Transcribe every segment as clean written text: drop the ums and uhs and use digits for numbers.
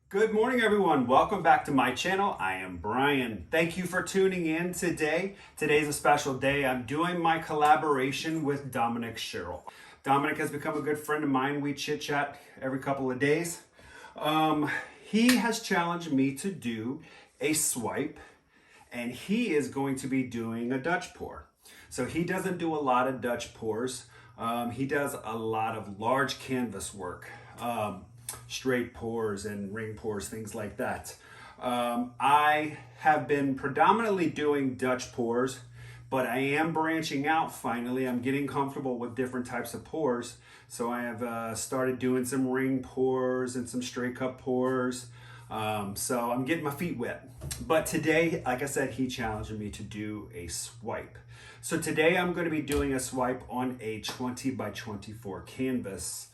Good morning, everyone. Welcome back to my channel. I am Brian. Thank you for tuning in today. Today's a special day. I'm doing my collaboration with Dominik Scherl. Dominik has become a good friend of mine. We chit chat every couple of days. He has challenged me to do a swipe, and he is going to be doing a Dutch pour. So he doesn't do a lot of Dutch pours. He does a lot of large canvas work. Straight pours and ring pours, things like that. I have been predominantly doing Dutch pours, but I am branching out finally. I'm getting comfortable with different types of pours. So I have started doing some ring pours and some straight cup pours. So I'm getting my feet wet. But today, like I said, he challenged me to do a swipe. So today I'm going to be doing a swipe on a 20 by 24 canvas.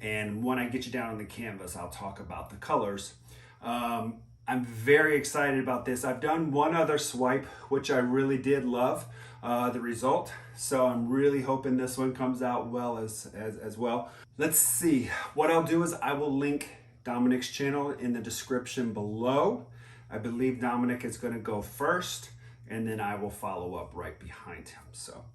And when I get you down on the canvas, I'll talk about the colors. I'm very excited about this. I've done one other swipe, which I really did love the result. So I'm really hoping this one comes out well as well. Let's see. What I'll do is I will link Dominik's channel in the description below. I believe Dominik is going to go first, and then I will follow up right behind him. So,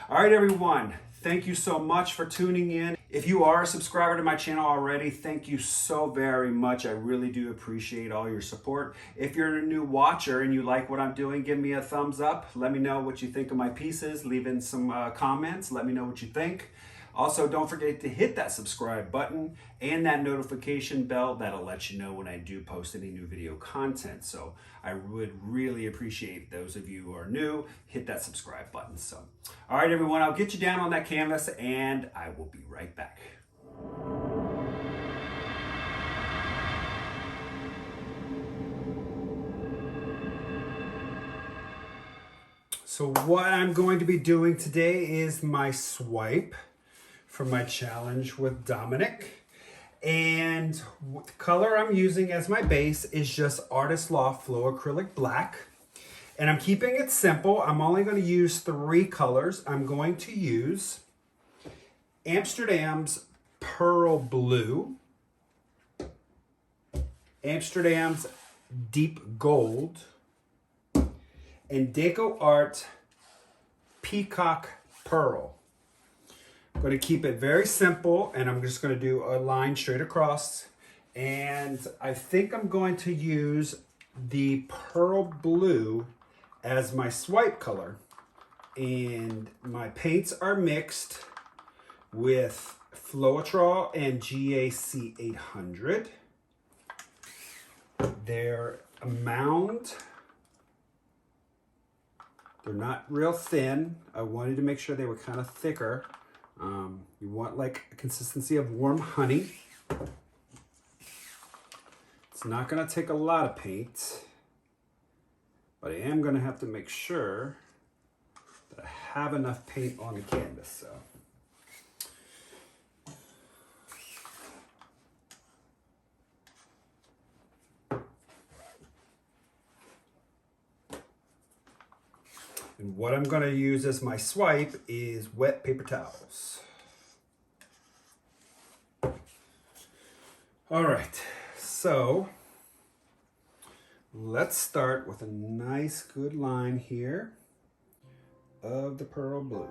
all right, everyone. Thank you so much for tuning in. If you are a subscriber to my channel already, thank you so very much. I really do appreciate all your support. If you're a new watcher and you like what I'm doing, give me a thumbs up. Let me know what you think of my pieces. Leave in some comments. Let me know what you think. Also, don't forget to hit that subscribe button and that notification bell. That'll let you know when I do post any new video content. So I would really appreciate those of you who are new, hit that subscribe button. So, all right, everyone, I'll get you down on that canvas and I will be right back. So what I'm going to be doing today is my swipe for my challenge with Dominik. And the color I'm using as my base is just Artist Loft Flow Acrylic Black. And I'm keeping it simple. I'm only going to use 3 colors. I'm going to use Amsterdam's Pearl Blue, Amsterdam's Deep Gold, and DecoArt Peacock Pearl. I'm going to keep it very simple, and I'm just going to do a line straight across. And I think I'm going to use the Pearl Blue as my swipe color. And my paints are mixed with Floetrol and GAC 800. They're a mound. They're not real thin. I wanted to make sure they were kind of thicker. You want like a consistency of warm honey. It's not going to take a lot of paint, but I am going to have to make sure that I have enough paint on the canvas. So. And what I'm going to use as my swipe is wet paper towels. All right, so let's start with a nice good line here of the Pearl Blue.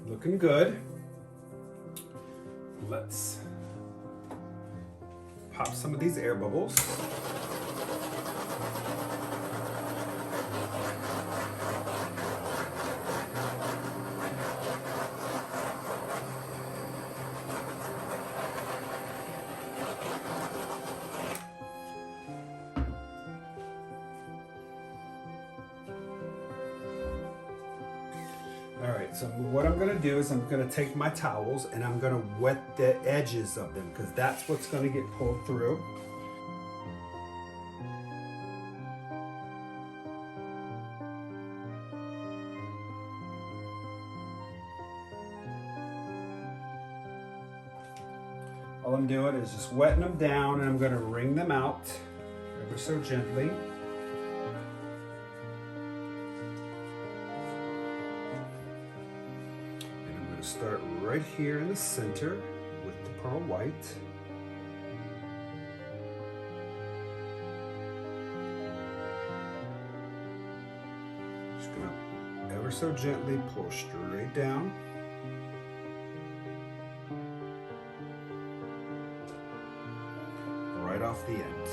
Looking good. Let's pop some of these air bubbles. All right, so what I'm gonna do is I'm gonna take my towels and I'm gonna wet the edges of them because that's what's gonna get pulled through. All I'm doing is just wetting them down and I'm gonna wring them out ever so gently. Start right here in the center with the pearl white. Just gonna ever so gently pull straight down. Right off the end.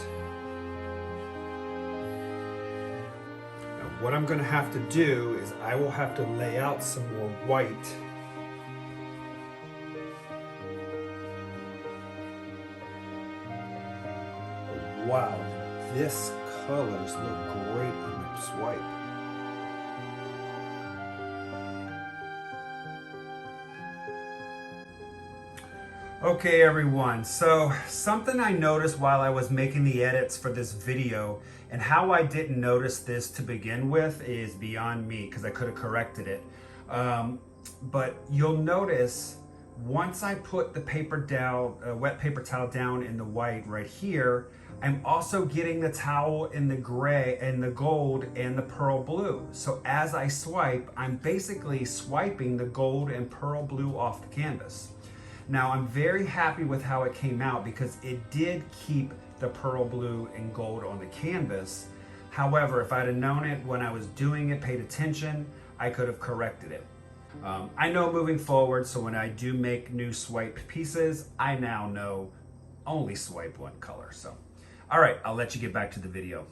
Now what I'm gonna have to do is I will have to lay out some more white. Wow, this colors look great on the swipe. Okay everyone, so something I noticed while I was making the edits for this video and how I didn't notice this to begin with is beyond me because I could have corrected it. But you'll notice once I put the paper down, wet paper towel down in the white right here, I'm also getting the towel in the gray and the gold and the pearl blue. So as I swipe, I'm basically swiping the gold and pearl blue off the canvas. Now I'm very happy with how it came out because it did keep the pearl blue and gold on the canvas. However, if I'd have known it when I was doing it, paid attention, I could have corrected it. I know moving forward, so when I do make new swipe pieces, I now know only swipe one color. So, all right, I'll let you get back to the video.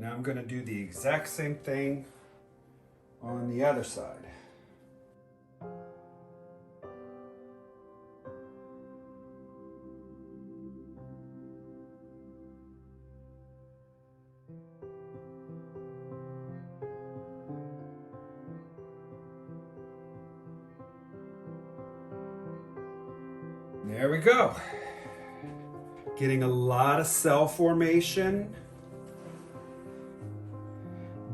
Now I'm going to do the exact same thing on the other side. There we go. Getting a lot of cell formation.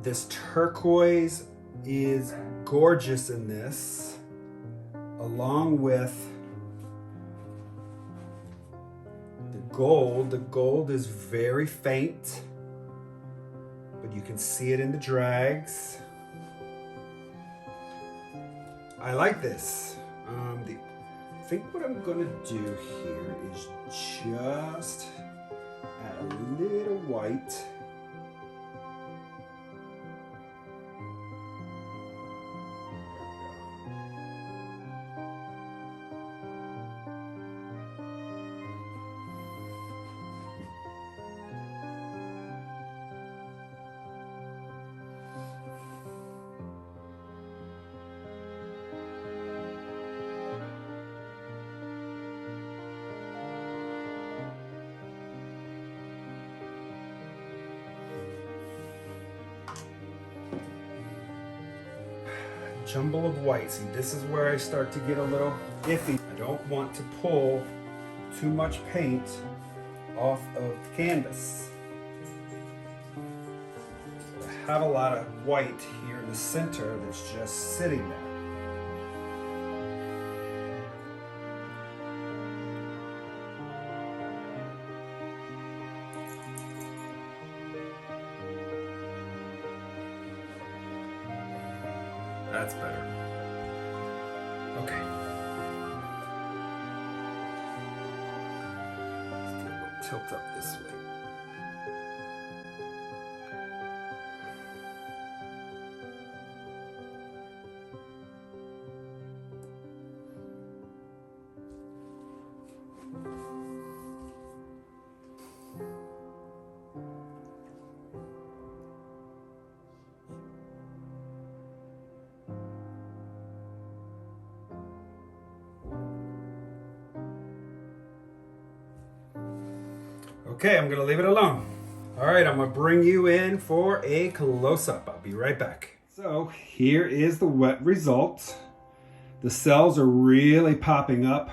This turquoise is gorgeous in this, along with the gold. The gold is very faint, but you can see it in the drags. I like this. I think what I'm gonna do here is just add a little white. Jumble of white. See, this is where I start to get a little iffy. I don't want to pull too much paint off of the canvas. I have a lot of white here in the center that's just sitting there. That's better. Okay. Let's do a little tilt up this way. Okay, I'm gonna leave it alone. All right, I'm gonna bring you in for a close-up. I'll be right back. So here is the wet result. The cells are really popping up.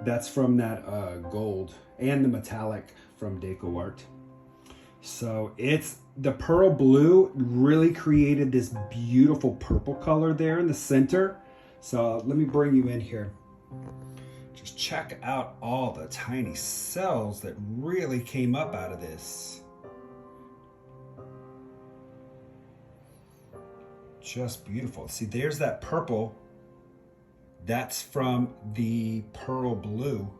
That's from that gold and the metallic from DecoArt. So it's the pearl blue really created this beautiful purple color there in the center. So let me bring you in here. Just check out all the tiny cells that really came up out of this. Just beautiful. See, there's that purple. That's from the pearl blue.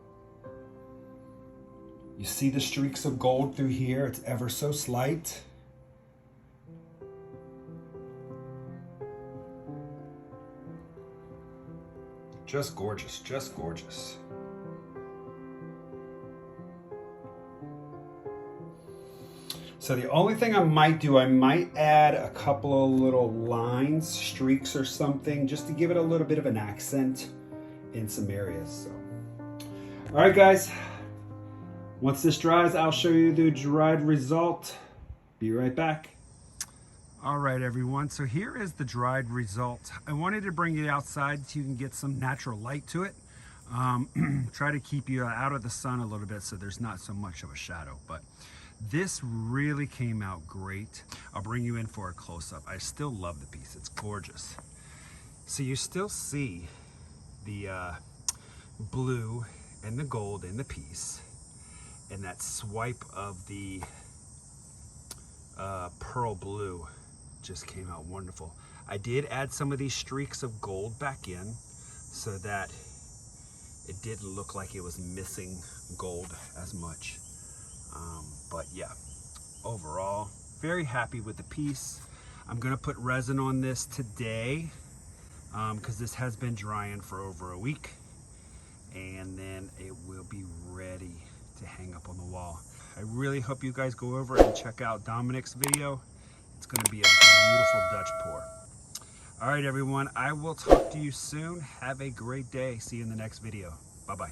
You see the streaks of gold through here? It's ever so slight. Just gorgeous, just gorgeous. So the only thing I might do, I might add a couple of little lines, streaks or something, just to give it a little bit of an accent in some areas. So, all right, guys. Once this dries, I'll show you the dried result. Be right back. All right, everyone. So here is the dried result. I wanted to bring it outside so you can get some natural light to it. Try to keep you out of the sun a little bit so there's not so much of a shadow. But this really came out great. I'll bring you in for a close-up. I still love the piece. It's gorgeous. So you still see the blue and the gold in the piece. And that swipe of the pearl blue just came out wonderful. I did add some of these streaks of gold back in so that it didn't look like it was missing gold as much. But yeah, overall, very happy with the piece. I'm gonna put resin on this today because this has been drying for over a week, and then it will be ready to hang up on the wall. I really hope you guys go over and check out Dominik's video. It's gonna be a beautiful Dutch pour. All right, everyone, I will talk to you soon. Have a great day. See you in the next video. Bye-bye.